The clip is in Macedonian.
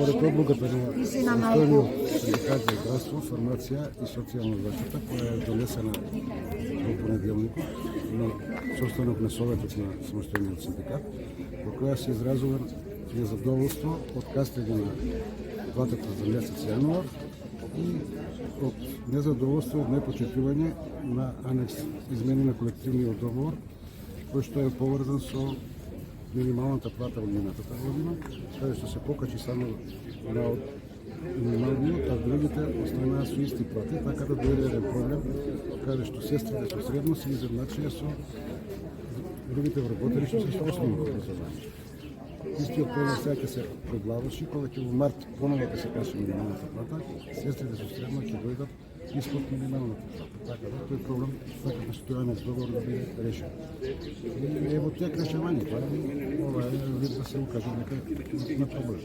Според одлуката на Постојниот синдикат за здравство, фармација и социјална заштита, која е донесена во понеделникот на состанок на Советот на самостојниот синдикат, во која се изразува незадоволство од кастење на платата за месец јануар и од незадоволство од непочитување на анекс измени на колективниот договор, кој што е поврзан со минималната плата во минатата година, каде што се покачи само на минималниот, а другите останаа со исти плати, така да дојде еден проблем, каде што сестрите со средно се изедначија со другите вработени што се со основно образование. Истиот проблем сега ќе се преглаваши, кога ќе во март поново ќе се качи минималната плата, сестрите со средно ќе дојдат испод минималната плата. Така да тој проблем, така да стои анекс договор да биде решен. И е во тек решавање, ова е вид да се укаже нека на проблем.